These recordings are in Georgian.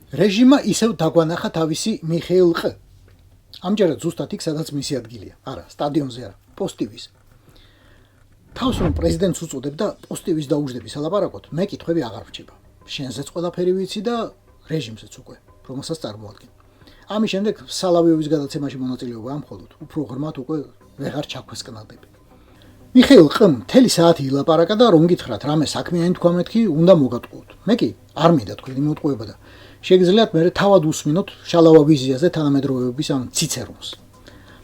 რეჟიმმა ისევ დაგვანახა თავისი მიხეილ ყ. ამჯერად ზუსტად იქ, სადაც მისი ადგილია. არა, სტადიონზე არა, პოსტივის. თავს რომ პრეზიდენტს უწოდებ და პოსტივის დაუждები სალაპარაკოთ, მე კითხვები აღარ რჩება. შენზეც ყველაფერი ვიცი და რეჟიმზეც უკვე, რომელსაც წარმოადგენ. ამის შემდეგ სალავიოვის გადაცემაში მონაწილეობა ამხოლოდ, უფრო ღრმად უკვე ვეღარ ჩაქვესკნადები. მიხეილ ყ-მ მთელი საათი ილაპარაკა და რომ გითხრათ, რამე საქმიანი თქვა მეთქი, უნდა მოგატყუოთ. მე კი არ მინდა თქვენი მოტყუება და შეგიძლიათ მე თავად უსმინოთ შალავა ვიზიაზე თანამედროვეობის ამ ციცერონს.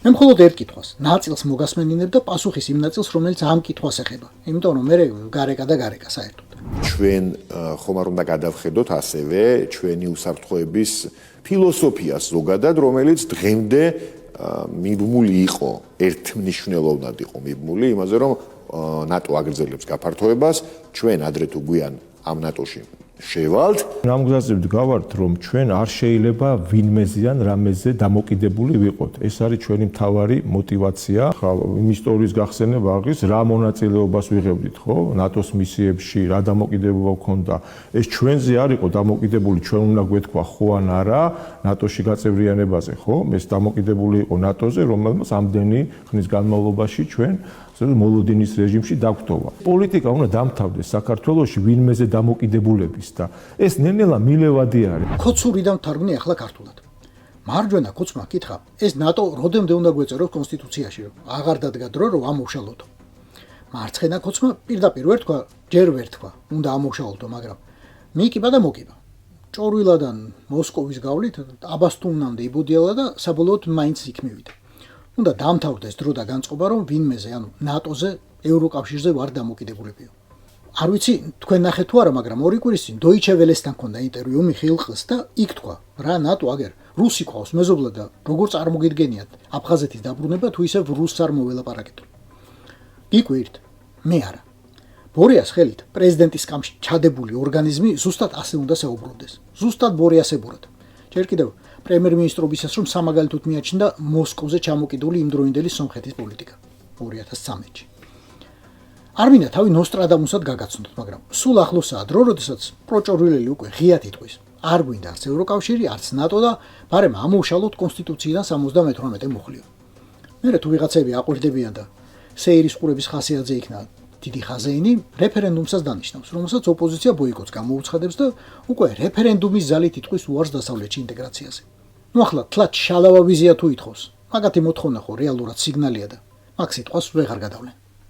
მე მხოლოდ ერთ კითხვას, ნაწილს მოგასმენინებ და პასუხის იმ ნაწილს, რომელიც ამ კითხვას ეხება. იმიტომ რომ მე გარეკა და გარეკა საერთოდ. ჩვენ ხომ არ უნდა გადავხედოთ ასევე ჩვენი უსაფრთხოების ფილოსოფიას ზოგადად, რომელიც დღემდე მიბმული იყო, ერთმნიშვნელოვნად იყო მიბმული იმაზე, რომ ნატო აგრძელებს გაფართოებას, ჩვენ ადრე თუ გვიან ამ ნატოში შევალთ. Ნამგზავრდით გავართ, რომ ჩვენ არ შეიძლება ვინმეზე ან რამეზე დამოკიდებული ვიყოთ. ეს არის ჩვენი მთავარი мотиваცია. ხა იმ ისტორიის გახსენება აღის, რა მონაწილეობას ვიღებდით, ხო? ნატოს მისიებში რა დამოკიდებულება გვქონდა. ეს ჩვენზე არ იყო დამოკიდებული, ჩვენ უნდა გვეთქვა ხო ან არა ნატოში გაწევრიანებაზე, ხო? ეს დამოკიდებული იყო ნატოზე, რომელმაც ამდენი ხნის განმავლობაში ჩვენ მოლოდინის რეჟიმში დაგვტოვა. პოლიტიკა უნდა დამთავრდეს საქართველოში ვინმეზე დამოკიდებულების და ეს ნელ-ნელა მილევადი არის. ქოცური დამთავრნი ახლა ქართულად. მარჯვენა ქოცმა კითხა, ეს ნატო როდემდე უნდა გვეწეროს კონსტიტუციაში, რომ აღარ დადგა დრო, რომ ამოვშალოთო. მარცხენა ქოცმა პირდაპირ ვერ თქვა, ჯერ ვერ თქვა, უნდა ამოვშალოთო, მაგრამ მიიკიბა და მოკიბა. ჭორვილადან მოსკოვის გავლით აბასთუმნამდე იბოდიალა და საბოლოოდ მაინც იქ მივიდა. უნდა დამთავრდეს დრო და განწყობა, რომ ვინმეზე, ანუ ნატოზე, ევროკავშირზე ვარ დამოკიდებულებიო. არ ვიცი, თქვენ ნახეთ თუ არა, მაგრამ ორი კვირის წინ დოიჩე ველესთან ჰქონდა ინტერვიუ მიხეილ ყ-ს და იქ თქვა, რა ნატო აგერ რუსი ყავს მეზობლად და როგორ წარმოგიდგენიათ აფხაზეთის დაბრუნება თუ ისევ რუსს არ მოველაპარაკეთ. გიკვირთ, მე არა. ბორიას ხელით პრეზიდენტის კამში ჩადებული ორგანიზმი ზუსტად ასე უნდა საუბრობდეს. ზუსტად ბორიასებურად. ჯერ კიდევ პრემიერ-მინისტრობისას რომ სამაგალითოდ მიაჩნდა მოსკოვზე ჩამოკიდული იმდროინდელი სომხეთის პოლიტიკა 2013-წლში. არ მინდა თავი ნოსტრადამუსად გაგაცნოთ, მაგრამ სულ ახლოსაა დრო, როდესაც პროჭორვილელი უკვე ღიად იტყვის. არ გვინდა არც ევროკავშირი, არც ნატო და ბარემ ამოვშალოთ კონსტიტუციიდან 78 მუხლიო. მერე თუ ვიღაცები აყვირდებიან და სეირის ყურების ხასიათზე იქნა დიდი ხაზეინი, რეფერენდუმსაც დანიშნავს, რომელსაც ოპოზიცია ბოიკოტს გამოუცხადებს და უკვე რეფერენდუმის ზალით იტყვის უარს დასავლეთში ინტეგრაციაზე. ნუ ახლა თლად შალავა ვიზია თუ ითხოვს, მაგათი მოთხოვნა ხო რეალურად სიგნალია და მაგ სიტყვას ვეღარ გადავლენ.